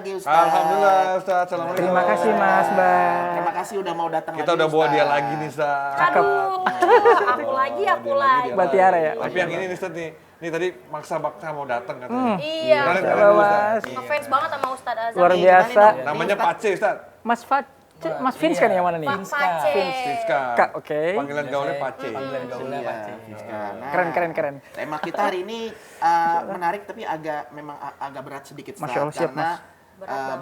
lagi Ustaz. Alhamdulillah Ustaz, assalamualaikum. Terima kasih Mas Bang. Terima kasih udah mau datang Kita lagi, udah bawa Ustaz. dia lagi nih Ustaz. Aduh, aku lagi. Mbak Tiara ya? Tapi yang ini nih Ustaz nih. Ini tadi maksa-maksa mau datang katanya. Iya, Keren, Coba, keren dulu, Ustaz. Mas. ngefans banget sama Ustadz Azam. Luar biasa. Namanya Pace Ustaz. Mas Vince kan yang mana nih? Pak Pace. Siska. Kak, oke. Panggilan gaulnya Pace. Panggilan gaulnya Iya, Pace. Siska. Nah, Keren. Tema kita hari ini menarik tapi memang agak berat sedikit Ustaz, Masya Allah, siap, karena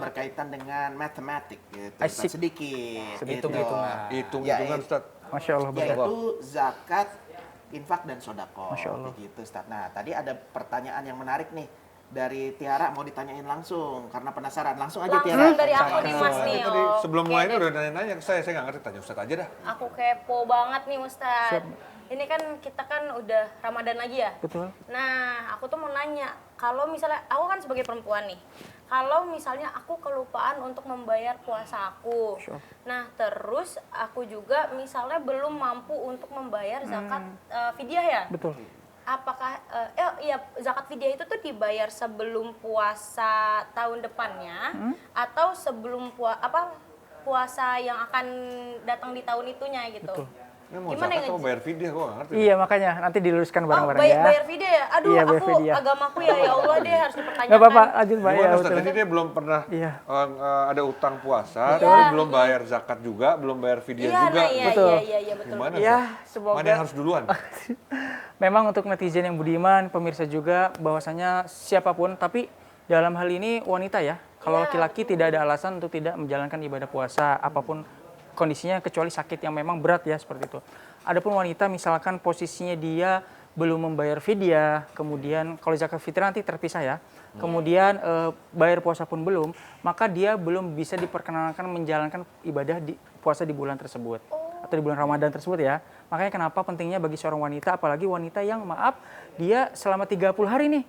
berkaitan dengan matematik gitu. Asik. Sedikit. Hitung-hitungan. Hitung-hitungan Ustaz. Masya Allah, betul. Yaitu zakat, infak dan sodako. Masya Allah. Begitu Ustaz. Nah, tadi ada pertanyaan yang menarik nih dari Tiara, mau ditanyain langsung karena penasaran. Langsung aja Tiara. Langsung dari aku nih Mas nih. Tadi oh. sebelum Oke mulai ini deh. udah nanya-nanya ke saya nggak ngerti, tanya Ustaz aja dah. Aku kepo banget nih Ustadz. Siap. Ini kan kita kan udah Ramadan lagi ya. Betul. Nah, aku tuh mau nanya, kalau misalnya aku kan sebagai perempuan nih, kalau misalnya aku kelupaan untuk membayar puasa aku, Sure. nah terus aku juga misalnya belum mampu untuk membayar zakat fidyah ya, Betul. apakah iya zakat fidyah itu tuh dibayar sebelum puasa tahun depannya atau sebelum puasa yang akan datang di tahun itunya gitu? Betul. Ini mau Gimana zakat yang atau bayar fidyah gua nggak ngerti. Iya, makanya nanti diluruskan bareng-bareng ya. Bayar fidyah ya? Aduh, Iya, bayar aku fidyah. agamaku ya Allah deh harus dipertanyakan. Nggak apa-apa, lanjut Mbak. Gimana Ya, Ustaz? betul. Jadi dia belum pernah Iya. ada utang puasa, Iya. tapi belum bayar zakat juga, belum bayar fidyah Iya, juga. nah, iya, Betul. iya, betul. Gimana Ya, Ustaz? semoga. Mana yang harus duluan? Memang untuk netizen yang budiman, pemirsa juga, bahwasanya siapapun, tapi dalam hal ini wanita ya. Kalau Iya, laki-laki tidak ada alasan untuk tidak menjalankan ibadah puasa, apapun kondisinya kecuali sakit yang memang berat ya seperti itu. Adapun wanita misalkan posisinya dia belum membayar fidyah, kemudian kalau zakat fitrah nanti terpisah ya. Kemudian bayar puasa pun belum, maka dia belum bisa diperkenankan menjalankan ibadah di puasa di bulan tersebut atau di bulan Ramadan tersebut ya. Makanya kenapa pentingnya bagi seorang wanita, apalagi wanita yang maaf dia selama 30 hari nih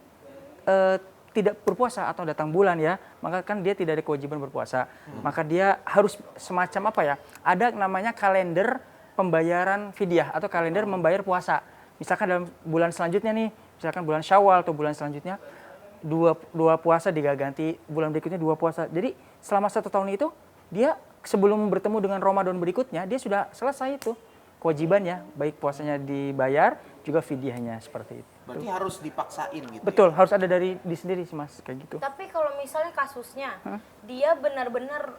tidak berpuasa atau datang bulan ya, maka kan dia tidak ada kewajiban berpuasa. Maka dia harus semacam apa ya? Ada namanya kalender pembayaran fidyah atau kalender membayar puasa. Misalkan dalam bulan selanjutnya nih, misalkan bulan Syawal atau bulan selanjutnya dua puasa diganti, bulan berikutnya 2 puasa. Jadi selama 1 tahun itu dia sebelum bertemu dengan Ramadan berikutnya dia sudah selesai itu kewajibannya, baik puasanya dibayar juga fidyahnya seperti itu. Berarti harus dipaksain gitu. Betul, harus ada dari di sendiri sih Mas, kayak gitu. Tapi kalau misalnya kasusnya, dia benar-benar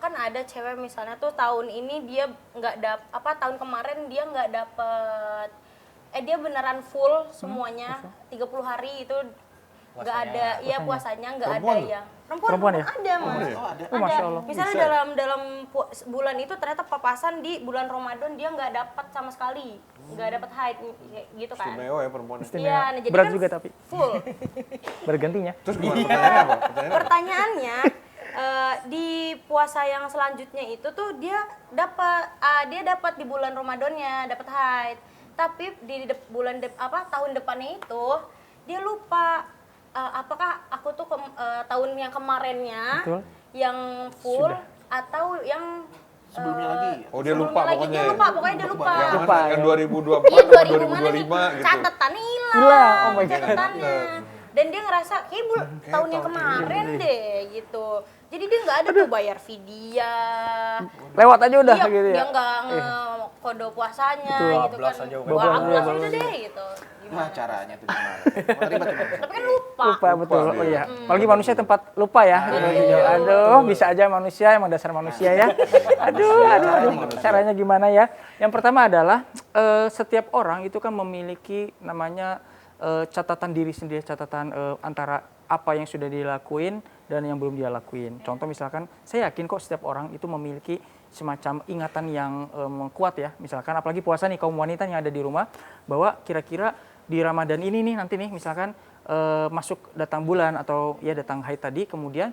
kan ada cewek misalnya tuh tahun ini dia tahun kemarin dia nggak dapet, dia beneran full semuanya 30 hari itu nggak ada, iya puasanya nggak ada Perempuan ya. Perempuan ya? Ada Mas. Oh, ada. Oh, Masya Allah. Misalnya dalam bulan itu ternyata papasan di bulan Ramadan dia nggak dapat sama sekali, nggak dapat haid gitu kan. Istimewa ya perempuan. Iya, nah jadi Berat kan juga tapi full. bergantinya. Terus gimana pertanyaannya apa? Pertanyaannya apa? Pertanyaannya di puasa yang selanjutnya itu tuh dia dapat di bulan Ramadannya dapat haid, tapi di tahun depannya itu dia lupa apakah aku tuh tahun yang kemarinnya Betul. yang full atau yang Sebelumnya lagi. Oh dia lupa pokoknya. Dia lupa, pokoknya dia lupa. Yang Lupa, mana? Yang ya. 2024 Iya, atau 2000 mana nih? 2025 gitu. Catatannya hilang. Hilang, oh my God. Catatannya. Dan dia ngerasa kayak tahun yang kemarin deh gitu. Jadi dia nggak ada tuh bayar fidyah. Lewat aja udah Iya, gitu ya. dia nggak nge-kode puasanya Betul. gitu kan. Bablas aja udah. Bablas aja deh gitu. Gimana caranya tuh gimana? Oh, ribet tuh, Bang. Tapi kan lupa. Lupa betul. Lupa, Oh iya. iya. Apalagi manusia tempat lupa ya. Aduh, bisa aja manusia emang dasar manusia ya. Aduh. Caranya gimana ya? Yang pertama adalah setiap orang itu kan memiliki namanya catatan diri sendiri, catatan antara apa yang sudah dilakuin dan yang belum dia lakuin. Contoh misalkan, saya yakin kok setiap orang itu memiliki semacam ingatan yang kuat ya. Misalkan apalagi puasa nih kaum wanita yang ada di rumah, bahwa kira-kira di Ramadan ini nih nanti nih misalkan masuk datang bulan atau ya datang haid tadi, kemudian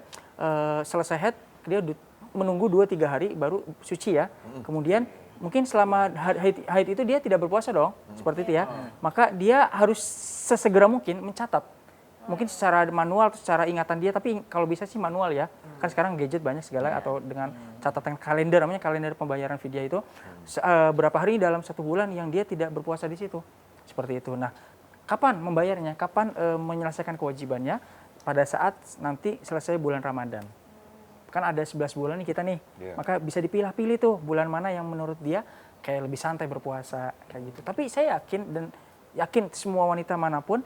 selesai haid dia menunggu 2-3 hari baru suci ya. Kemudian mungkin selama haid itu dia tidak berpuasa dong, seperti itu ya. Maka dia harus sesegera mungkin mencatat. Mungkin secara manual, secara ingatan dia, tapi kalau bisa sih manual ya. Kan sekarang gadget banyak segala, atau dengan catatan kalender, namanya kalender pembayaran fidyah itu. Berapa hari dalam 1 bulan yang dia tidak berpuasa di situ. Seperti itu. Nah, kapan membayarnya? Kapan menyelesaikan kewajibannya? pada saat nanti selesai bulan Ramadan. Kan ada 11 bulan nih kita nih, Iya. maka bisa dipilah-pilih tuh bulan mana yang menurut dia kayak lebih santai berpuasa kayak gitu. Tapi saya yakin semua wanita manapun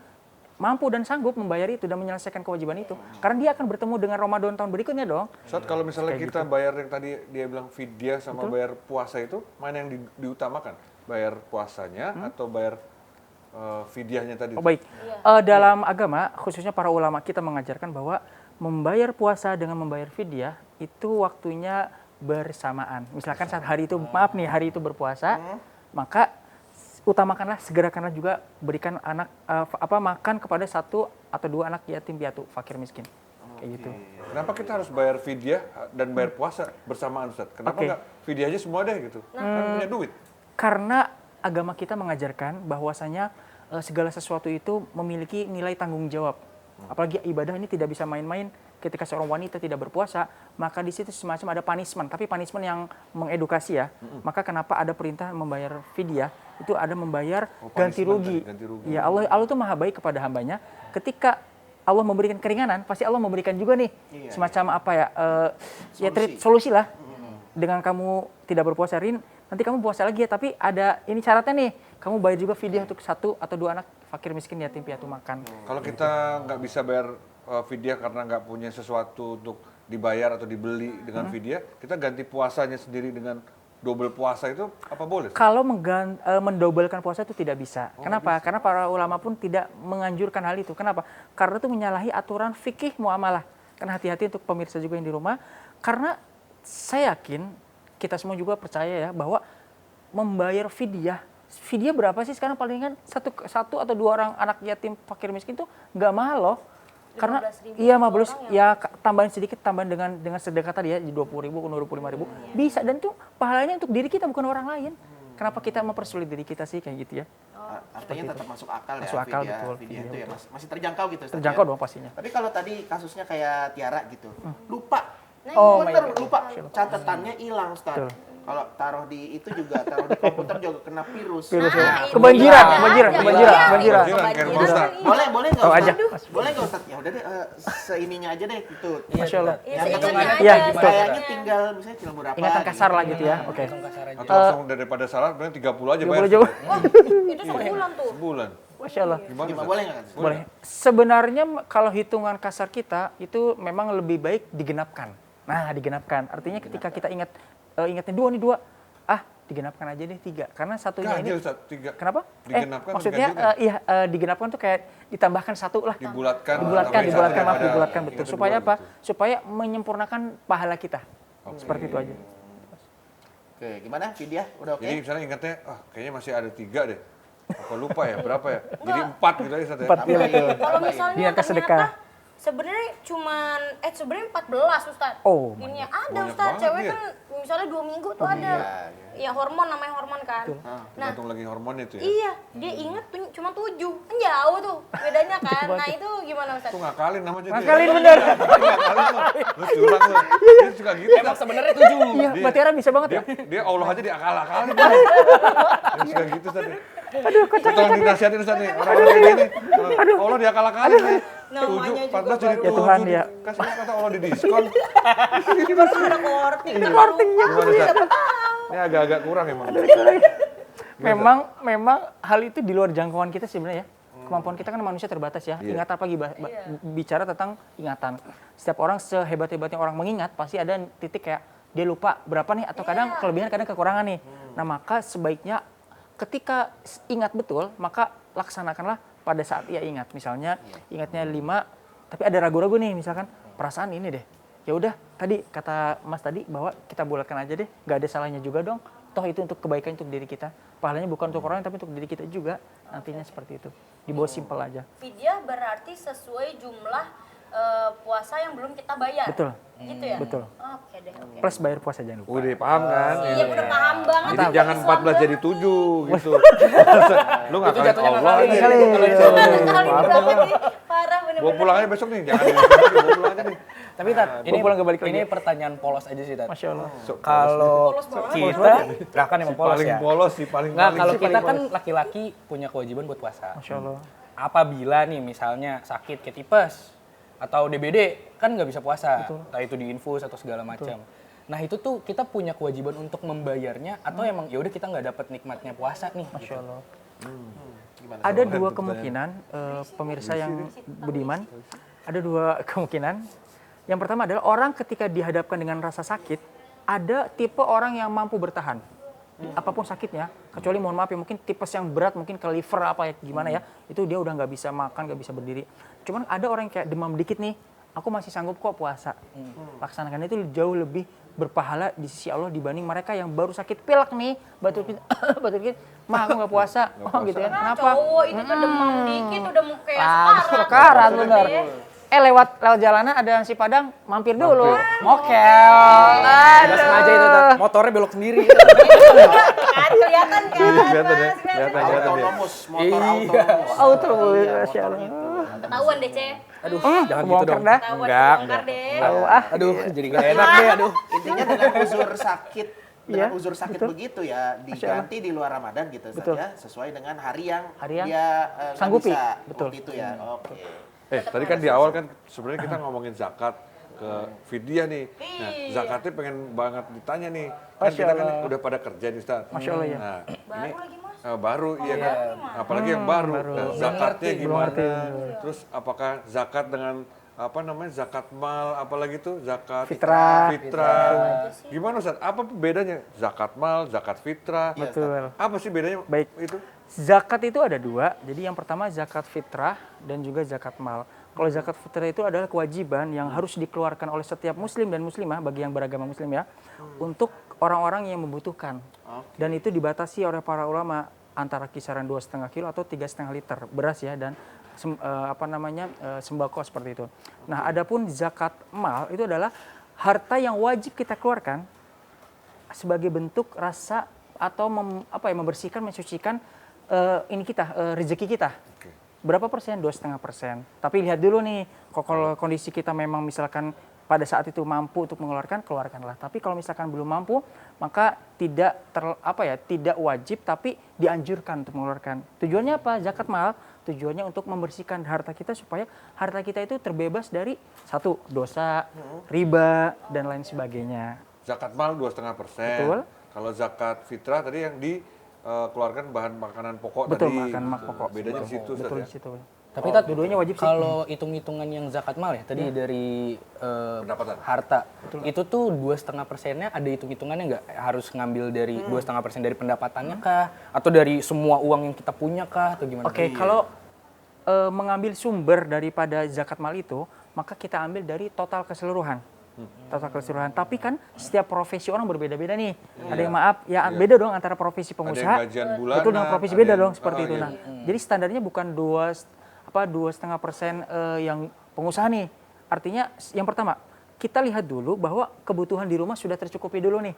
mampu dan sanggup membayar itu dan menyelesaikan kewajiban itu, karena dia akan bertemu dengan Ramadan tahun berikutnya dong. Saat kalau misalnya Kayak kita bayar yang tadi dia bilang fidyah sama bayar puasa itu, mana yang diutamakan? Bayar puasanya atau bayar fidyahnya tadi? Oh baik, dalam agama khususnya para ulama kita mengajarkan bahwa membayar puasa dengan membayar fidyah itu waktunya bersamaan. Misalkan saat hari itu, maaf nih, hari itu berpuasa, maka utamakanlah, segerakanlah juga berikan anak makan kepada 1 atau 2 anak yatim piatu, fakir miskin. Kayak gitu. Kenapa kita harus bayar fidyah dan bayar puasa bersamaan, Ustaz? Kenapa nggak fidyah aja semua deh gitu? Kan punya duit. Karena agama kita mengajarkan bahwasanya segala sesuatu itu memiliki nilai tanggung jawab. Apalagi ibadah ini tidak bisa main-main. Ketika seorang wanita tidak berpuasa, maka di situ semacam ada punishment, tapi punishment yang mengedukasi ya. Maka kenapa ada perintah membayar fidyah? Itu ada membayar ganti rugi. Ya, Allah itu maha baik kepada hambanya. Ketika Allah memberikan keringanan, pasti Allah memberikan juga nih semacam apa ya? Solusi lah. Dengan kamu tidak berpuasa Rin, nanti kamu puasa lagi ya, tapi ada ini syaratnya nih. Kamu bayar juga fidyah untuk 1 atau 2 anak fakir miskin yatim piatu makan. Kalau kita nggak bisa bayar fidyah karena nggak punya sesuatu untuk dibayar atau dibeli dengan fidyah, kita ganti puasanya sendiri dengan double puasa itu apa boleh? Kalau mendobelkan puasa itu tidak bisa. Kenapa? Karena para ulama pun tidak menganjurkan hal itu. Kenapa? Karena itu menyalahi aturan fikih muamalah. Kan hati-hati untuk pemirsa juga yang di rumah. Karena saya yakin kita semua juga percaya ya bahwa membayar fidyah berapa sih sekarang palingan satu atau 2 orang anak yatim fakir miskin tuh nggak mahal loh. Karena 15 ya tambahin sedikit, tambahin dengan sedekah tadi ya 20.000, 25.000 bisa, dan itu pahalanya untuk diri kita bukan orang lain. Kenapa kita mempersulit diri kita sih kayak gitu ya? Artinya tetap masuk akal ya. Masuk akal, fidyah, betul. fidyah Iya, itu ya masih terjangkau gitu. Ustaz, Terjangkau ya? dong pastinya. Tapi kalau tadi kasusnya kayak Tiara gitu, lupa. Oh, Bener, my God. lupa. Catatannya hilang, Ustaz. Betul. Kalau taruh di itu juga, taruh di komputer juga kena virus. Virus, Nah, ya. itu Kebanjiran, dia. kebanjiran. Kebanjiran, kayak rumah Ustaz. Boleh nggak Tahu Ustaz? aja. Boleh nggak Ustaz? Ya udah deh, seininya aja deh gitu. Masya Allah. Iya, Yang seingatnya ketinggalan, Iya, aja. betul. kayaknya tinggal misalnya cuma berapa. Ingatan kasar lah gitu ya. Oke. Atau langsung daripada salah, berarti 30 aja bayar. 30 aja. Wah, itu sebulan tuh. Sebulan. Masya Allah. Gimana? Gimana Ustaz? boleh nggak? Boleh. Sebenarnya kalau hitungan kasar kita itu memang lebih baik digenapkan. Nah, digenapkan. Artinya ketika kita ingatnya 2 nih 2. Digenapkan aja deh 3. Karena satunya Ganjil, ini. Ustaz, 3. Kenapa? Digenapkan atau maksudnya ganjil? digenapkan tuh kayak ditambahkan 1 lah. Dibulatkan. Dibulatkan betul. Supaya apa? Supaya menyempurnakan pahala kita. Seperti itu aja. Oke, gimana? Fidyah udah oke? Jadi misalnya ingatnya, kayaknya masih ada 3 deh. Apa lupa ya, berapa ya? Jadi 4 gitu aja, Ustaz ya? 4 iya betul. Kalau misalnya Biar kesedekah. ternyata sebenarnya cuman sebenarnya 14 Ustaz. Oh, Ini ada banyak Ustaz, banget cewek ya. kan misalnya 2 minggu tuh ada. Ya hormon, namanya hormon kan. Nah, Tergantung lagi hormonnya itu ya. iya, dia inget cuma 7. Kan jauh tuh bedanya kan. Nah, itu gimana Ustaz? Itu ngakalin namanya. Ngakalin bener. Ngakalin tuh. Lu curang lu. Dia suka gitu. Emang sebenarnya 7. Iya, Mbak Tiara bisa banget ya. Dia Allah aja diakal-akalin. Dia suka gitu Ustaz. Aduh, kocak. Tolong dinasihatin Ustaz nih. Orang-orang kayak gini. Allah diakal-akalin nih. Namanya 7, 14 jadi 7. Ya Tuhan, ya. Kasih kata Allah di diskon. Ada korting. Kortingnya. Gimana Ustaz? Ini agak-agak kurang emang. Memang hal itu di luar jangkauan kita sebenarnya ya. Kemampuan kita kan manusia terbatas ya. Iya. Ingat apa bicara tentang ingatan. Setiap orang sehebat-hebatnya orang mengingat pasti ada titik kayak dia lupa berapa nih, atau kadang kelebihan kadang kekurangan nih. Nah, maka sebaiknya ketika ingat betul, maka laksanakanlah pada saat ia ingat. Misalnya ingatnya 5 tapi ada ragu-ragu nih, misalkan perasaan ini deh. Ya udah, tadi kata Mas tadi bahwa kita bulatkan aja deh, nggak ada salahnya juga dong. Toh itu untuk kebaikan untuk diri kita. Pahalanya bukan untuk orang tapi untuk diri kita juga. Nantinya seperti itu. Dibawa simpel aja. Fidyah berarti sesuai jumlah puasa yang belum kita bayar. Betul. Gitu ya? Betul. Oke deh, oke. Plus bayar puasa jangan lupa. Udah paham kan? Iya, udah paham banget. Jadi Udah jangan Islam 14 jadi 7 gitu. Lu ngakalin jatuhnya Allah ngakalin. nih. Ngakalin. Kali banget nih. Parah Bawa bener-bener. pulang aja besok nih, jangan bawa pulang aja nih. Tapi Tat, ini pulang kebalik lagi. ini pertanyaan polos aja sih Tat. Masya Allah. Kalau Polos banget. kita, lah kan emang polos Paling ya. polos sih, paling Nggak, kalau paling. kita kan laki-laki punya kewajiban buat puasa. Masya Allah. Apabila nih misalnya sakit kayak tipes, atau DBD kan nggak bisa puasa, entah itu diinfus atau segala macam. Nah itu tuh kita punya kewajiban untuk membayarnya atau emang ya udah kita nggak dapat nikmatnya puasa nih. Masya Allah. Gimana? Ada dua kemungkinan, pemirsa yang budiman, ada dua kemungkinan. Yang pertama adalah orang ketika dihadapkan dengan rasa sakit, ada tipe orang yang mampu bertahan. Apapun sakitnya, kecuali mohon maaf ya mungkin tipes yang berat, mungkin ke liver apa ya gimana ya, itu dia udah nggak bisa makan, nggak bisa berdiri. Cuman ada orang yang kayak demam dikit nih, aku masih sanggup kok puasa. Laksanakan itu jauh lebih berpahala di sisi Allah dibanding mereka yang baru sakit pilek nih, batuk dikit, mah aku nggak puasa, gitu ya. Nah, Kenapa? cowok itu tuh demam dikit udah mau kayak Sekarat bener. Lewat jalanan ada nasi Padang, mampir dulu. Mokel. Nggak sengaja itu Tat. Motornya belok sendiri. Kan kelihatan kan. Kelihatan ya, Mas, kelihatan ya. Autonomous, motor Iya. autonomous. Auto, Iya, Masya Allah. gitu. Ketahuan deh, Ce. Aduh, jangan gitu kebongkar dong. dah. Ketahuan Enggak, kebongkar deh. Tahu Aduh, jadi gak enak deh, aduh. Intinya dengan uzur sakit, dengan Iya, uzur sakit betul. begitu ya diganti di luar Ramadan gitu Ustaz Betul. ya, sesuai dengan hari yang Yang dia nggak sanggupi. bisa Betul. waktu itu ya. Oke. Tadi kan di awal kan sebenarnya kita ngomongin zakat ke fidyah nih. Nah, zakatnya pengen banget ditanya nih. Kan Masya kita kan Allah. udah pada kerja nih, Ustaz. Masya Allah ya. Nah, ini Baru lagi, Mas. baru iya kan. Apalagi yang baru. Nah, zakatnya Belum gimana? Terus apakah zakat dengan apa namanya zakat mal apalagi tuh zakat Fitrah. Gimana Ustaz? Apa bedanya zakat mal, zakat fitrah? Betul. Apa sih bedanya? Baik. Itu. Zakat itu ada dua, jadi yang pertama zakat fitrah dan juga zakat mal. Kalau zakat fitrah itu adalah kewajiban yang harus dikeluarkan oleh setiap muslim dan muslimah bagi yang beragama muslim ya, untuk orang-orang yang membutuhkan. Dan itu dibatasi oleh para ulama antara kisaran 2,5 kilo atau 3,5 liter beras ya dan sembako seperti itu. Nah, adapun zakat mal itu adalah harta yang wajib kita keluarkan sebagai bentuk rasa atau membersihkan, mensucikan rezeki kita. Berapa persen? 2,5%. Tapi lihat dulu nih, kalau kondisi kita memang misalkan pada saat itu mampu untuk mengeluarkan, keluarkanlah. Tapi kalau misalkan belum mampu, maka tidak wajib, tapi dianjurkan untuk mengeluarkan. Tujuannya apa? Zakat mal tujuannya untuk membersihkan harta kita supaya harta kita itu terbebas dari satu dosa, riba dan lain sebagainya. Zakat mal 2,5%. Betul. Kalau zakat fitrah tadi yang dikeluarkan bahan makanan pokok Betul, tadi. makanan pokok. Bedanya di situ Ustaz, Betul ya. di situ. Tapi Tat, dua-duanya wajib sih. kalau hitung-hitungan yang zakat mal ya, tadi dari Pendapatan. harta, itu tuh 2,5%-nya ada hitung-hitungannya nggak? Harus ngambil dari 2,5% dari pendapatannya kah? Atau dari semua uang yang kita punya kah? Atau gimana? Oke, kalau mengambil sumber daripada zakat mal itu, maka kita ambil dari total keseluruhan. Total keseluruhan. Tapi kan setiap profesi orang berbeda-beda nih. Ada yang beda dong antara profesi pengusaha. yang gajian bulanan, Betul, dengan profesi ada beda yang- dong seperti itu. Nah, jadi standarnya bukan 2,5% yang pengusaha nih. Artinya yang pertama, kita lihat dulu bahwa kebutuhan di rumah sudah tercukupi dulu nih.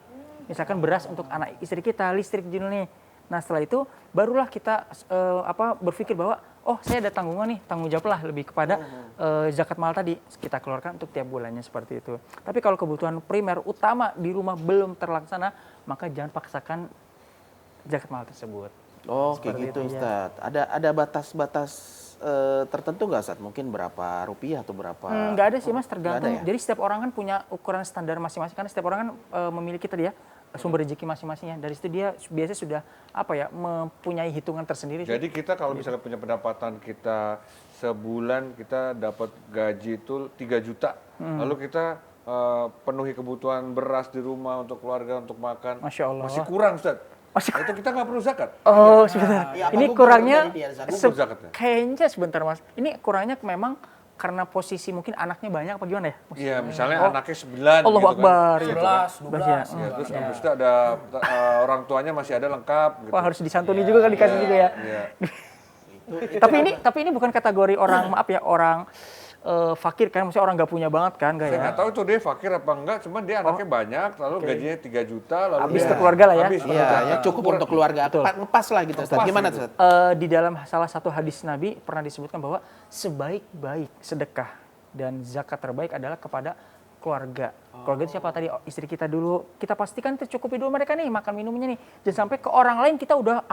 Misalkan beras untuk anak istri kita, listrik dulu nih. Nah, setelah itu barulah kita berpikir bahwa saya ada tanggungan nih, tanggung jawablah lebih kepada zakat mal tadi kita keluarkan untuk tiap bulannya seperti itu. Tapi kalau kebutuhan primer utama di rumah belum terlaksana, maka jangan paksakan zakat mal tersebut. Oke Seperti gitu itu, ya. Ustaz. Ada batas-batas tertentu nggak Ustaz? Mungkin berapa rupiah atau berapa? Nggak ada sih Mas, tergantung. Nggak ada ya? Jadi setiap orang kan punya ukuran standar masing-masing. Karena setiap orang kan memiliki tadi ya sumber rezeki masing-masingnya. Dari situ dia biasanya sudah mempunyai hitungan tersendiri. Jadi kita kalau misalnya punya pendapatan kita sebulan kita dapat gaji itu 3 juta. Lalu kita penuhi kebutuhan beras di rumah untuk keluarga, untuk makan. Masya Allah. Masih kurang Ustaz. Masih Itu kita nggak perlu zakat. Oh, sebentar. Ya, apa Ini gugur kurangnya dari dia, Zat? Gugur zakatnya. kayaknya sebentar Mas. Ini kurangnya memang karena posisi mungkin anaknya banyak apa gimana ya? Iya, misalnya anaknya 9 Allahu gitu kan. Akbar. 11, 12. Ya. Ya, terus habis itu ada orang tuanya masih ada lengkap gitu. Wah, harus disantuni juga kan dikasih juga ya. Iya. Tapi ini bukan kategori orang orang fakir kan, maksudnya orang nggak punya banget kan, nggak Saya ya? nggak tahu tuh dia fakir apa enggak, cuman dia anaknya banyak, lalu gajinya 3 juta, lalu Habis dia ke keluarga lah ya. habis Iya, ya cukup untuk keluarga. Betul. Ngepas lah gitu Ustaz. Ngepas Gimana gitu. Ustaz? Di dalam salah satu hadis Nabi pernah disebutkan bahwa sebaik-baik sedekah dan zakat terbaik adalah kepada keluarga. Keluarga itu siapa tadi? Istri kita dulu. Kita pastikan tercukupi dulu mereka nih makan minumnya nih. Jangan sampai ke orang lain kita udah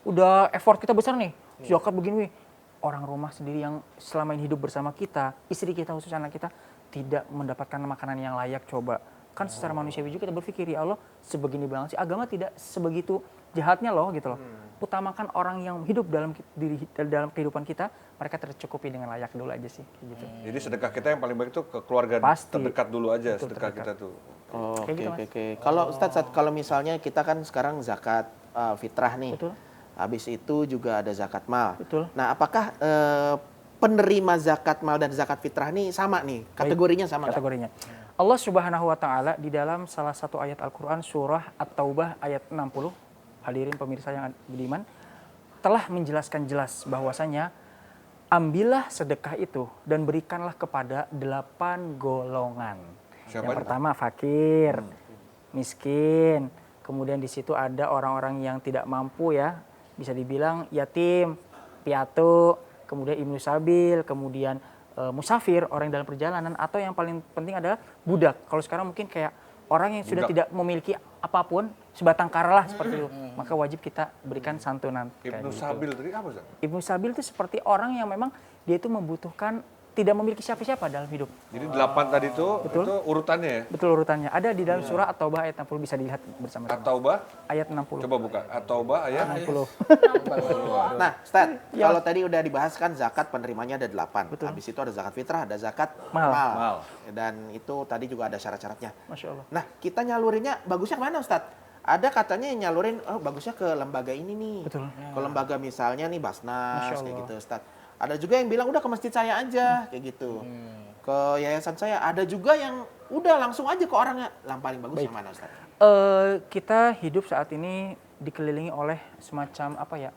udah effort kita besar nih. Zakat begini. orang rumah sendiri yang selama ini hidup bersama kita, istri kita khusus anak kita tidak mendapatkan makanan yang layak, coba. Kan secara manusiawi juga kita berpikir, ya Allah sebegini banget sih, agama tidak sebegitu jahatnya loh gitu loh. Utamakan orang yang hidup dalam kehidupan kita, mereka tercukupi dengan layak dulu aja sih gitu. Jadi sedekah kita yang paling baik itu ke keluarga Pasti. terdekat dulu aja, Betul, sedekah terdekat. kita tuh. Oh, Kayak oke, gitu, oke, Mas. oke. Kalau Ustadz, kalau misalnya kita kan sekarang zakat fitrah nih. Betul. Habis itu juga ada zakat mal. Betul. Nah, apakah penerima zakat mal dan zakat fitrah nih sama nih? Kategorinya sama nggak? Kategorinya. Allah Subhanahu wa taala di dalam salah satu ayat Al-Qur'an surah At-Taubah ayat 60, hadirin pemirsa yang budiman, telah menjelaskan jelas bahwasanya ambillah sedekah itu dan berikanlah kepada 8 golongan. Siapa Yang aja? pertama fakir, miskin, kemudian di situ ada orang-orang yang tidak mampu ya, bisa dibilang yatim, piatu, kemudian ibnu sabil, kemudian musafir, orang yang dalam perjalanan, atau yang paling penting adalah budak. Kalau sekarang mungkin kayak orang yang sudah Budak. tidak memiliki apapun, sebatang kara lah seperti itu, maka wajib kita berikan santunan. kayak Ibnu gitu. Sabil tadi apa Ustaz? Ibnu sabil itu seperti orang yang memang dia itu membutuhkan, tidak memiliki siapa-siapa dalam hidup. Jadi 8 tadi tuh Betul. itu urutannya ya. Betul urutannya. Ada di dalam surah At-Taubah ayat 60, bisa dilihat bersama-sama. At-Taubah, Ayat 60. coba buka. At-Taubah ayat 60. Nah, Ustadz, Ya. kalau tadi udah dibahas kan zakat penerimanya ada 8. Betul. Habis itu ada zakat fitrah, ada zakat Mal. Mal. Dan itu tadi juga ada syarat-syaratnya. Masya Allah. Nah, kita nyalurinnya bagusnya kemana, Ustadz? Ada katanya yang nyalurin, oh bagusnya ke lembaga ini nih. Betul. Ke lembaga misalnya nih Basnas, Masya kayak Allah. gitu, Ustadz. Ada juga yang bilang, udah ke masjid saya aja, kayak gitu. Ke yayasan saya. Ada juga yang udah langsung aja ke orangnya. Yang paling bagus yang mana, Ustadz? Kita hidup saat ini dikelilingi oleh semacam apa ya,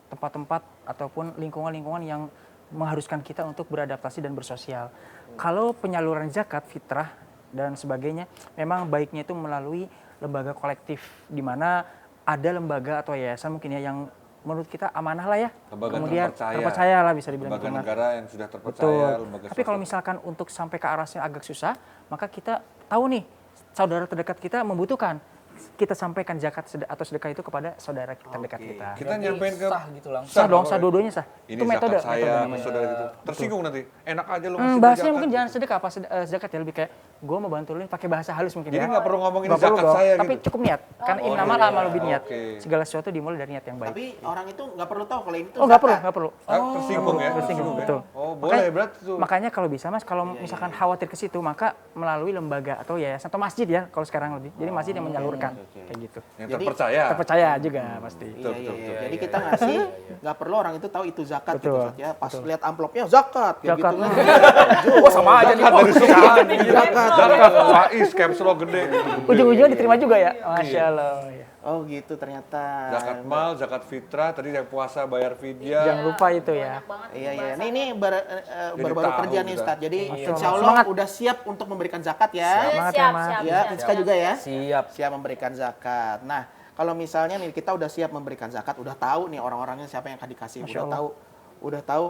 tempat-tempat ataupun lingkungan-lingkungan yang mengharuskan kita untuk beradaptasi dan bersosial. Kalau penyaluran zakat, fitrah dan sebagainya, memang baiknya itu melalui lembaga kolektif, di mana ada lembaga atau yayasan mungkin ya yang menurut kita amanah lah ya. Lembaga Kemudian terpercaya. terpercaya lah bisa dibilang lembaga gitu, Mas. negara yang sudah terpercaya, Betul. lembaga Tapi kalau swasta. misalkan untuk sampai ke arahnya agak susah, maka kita tahu nih saudara terdekat kita membutuhkan. Kita sampaikan zakat atau sedekah itu kepada saudara terdekat kita. Kita nyampein ke sah gitu langsung. Sah dong, apa sah ya? dua-duanya sah. Ini Itu metode. zakat saya, namanya. saudara gitu. Tersinggung nanti. Enak aja lu ngasih Bahasanya zakat. mungkin jangan sedekah, apa zakat ya, lebih kayak gue mau bantu lu pakai bahasa halus mungkin Jadi ya. nggak perlu ngomongin Nggak perlu zakat dong, saya tapi gitu. cukup niat. Kan Oh, innamal iya. a'malu binniyat. Oke. Segala sesuatu dimulai dari niat yang baik. Tapi orang itu nggak perlu tahu kalau ini tuh Oh nggak perlu, zakat. nggak perlu. Tersinggung ya? Tersinggung, ya? betul. Oh boleh berarti tuh. Makanya kalau bisa Mas, kalau misalkan khawatir ke situ, maka melalui lembaga atau yayasan atau masjid ya, kalau sekarang lebih. Jadi masjid yang menyalurkan kayak gitu. Yang Jadi, terpercaya. Terpercaya juga pasti. Iya, Betul, iya, betul, iya. betul. Jadi kita ngasih, nggak perlu orang itu tahu itu zakat gitu, Betul, Ustadz, ya. Pas lihat amplopnya zakat, kayak Zakat. gitu kan. Oh sama aja nih. Dari sekian. Zakat. Zakat, Faiz, caps lock gede. Ujung-ujungnya diterima juga ya. Masya Allah. Ya. Oh gitu ternyata. Zakat mal, zakat fitrah, tadi yang puasa bayar fidyah. Jangan lupa itu ya. Iya, iya. Ini baru-baru tahu kerja nih kita. Ustadz. Jadi Masya insya Allah. Allah Semangat. udah siap untuk memberikan zakat ya. Semangat ya, siap, Mas. siap, Ya, siap. Rizka juga ya. Siap. Siap memberikan zakat. Nah, kalau misalnya nih kita udah siap memberikan zakat, udah tahu nih orang-orangnya siapa yang akan dikasih, Masya Allah. udah tahu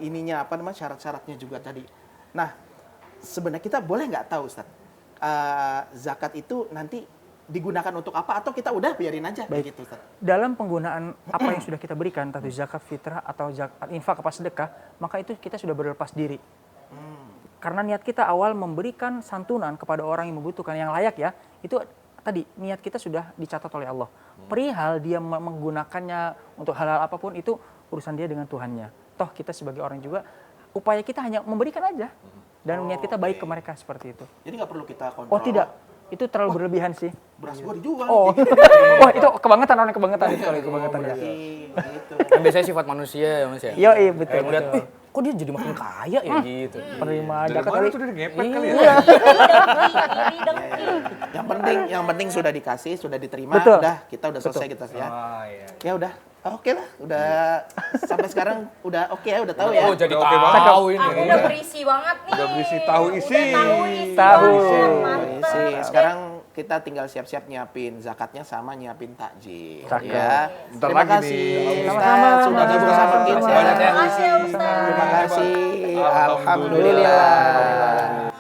ininya apa namanya syarat-syaratnya juga tadi. Nah, sebenarnya kita boleh nggak tahu Ustadz, zakat itu nanti digunakan untuk apa atau kita udah biarin aja Baik. gitu Ustadz? Dalam penggunaan apa yang sudah kita berikan, entah itu zakat fitrah atau zakat infak apa sedekah, maka itu kita sudah berlepas diri. Karena niat kita awal memberikan santunan kepada orang yang membutuhkan, yang layak ya, itu tadi niat kita sudah dicatat oleh Allah. Perihal dia menggunakannya untuk hal-hal apapun itu urusan dia dengan Tuhannya. Toh kita sebagai orang juga upaya kita hanya memberikan aja dan niat kita baik ke mereka seperti itu. Jadi nggak perlu kita kontrol. Oh tidak, itu terlalu berlebihan sih. Beras gua dijual. Oh, gitu. wah itu kebangetan, orang kebangetan itu kalau kebangetan ya. Gitu. Kan biasanya sifat manusia ya Mas ya. Yo, iya betul. Kayak ngeliat, betul. kok dia jadi makin kaya ya gitu. Penerima Dari zakat mana tadi. tuh dia ngepet kali ya? Yang penting sudah dikasih, sudah diterima, Betul. udah kita udah selesai kita ya. Ah iya. Ya udah. Oke lah, udah sampai sekarang udah oke ya, udah tahu ya. Oh jadi Udah oke banget. tahu ini. Aku udah berisi banget nih. Udah berisi tahu isi. Tahu. Mantep. Sih, sekarang kita tinggal siap-siap nyiapin zakatnya sama nyiapin takjil. Cakep. Ya. Bentar Terima lagi kasih nih. Ustaz, Sama-sama. sudah gabung sama kita. Banyak yang Makasih ya, Ustaz. Terima kasih. Alhamdulillah. Alhamdulillah.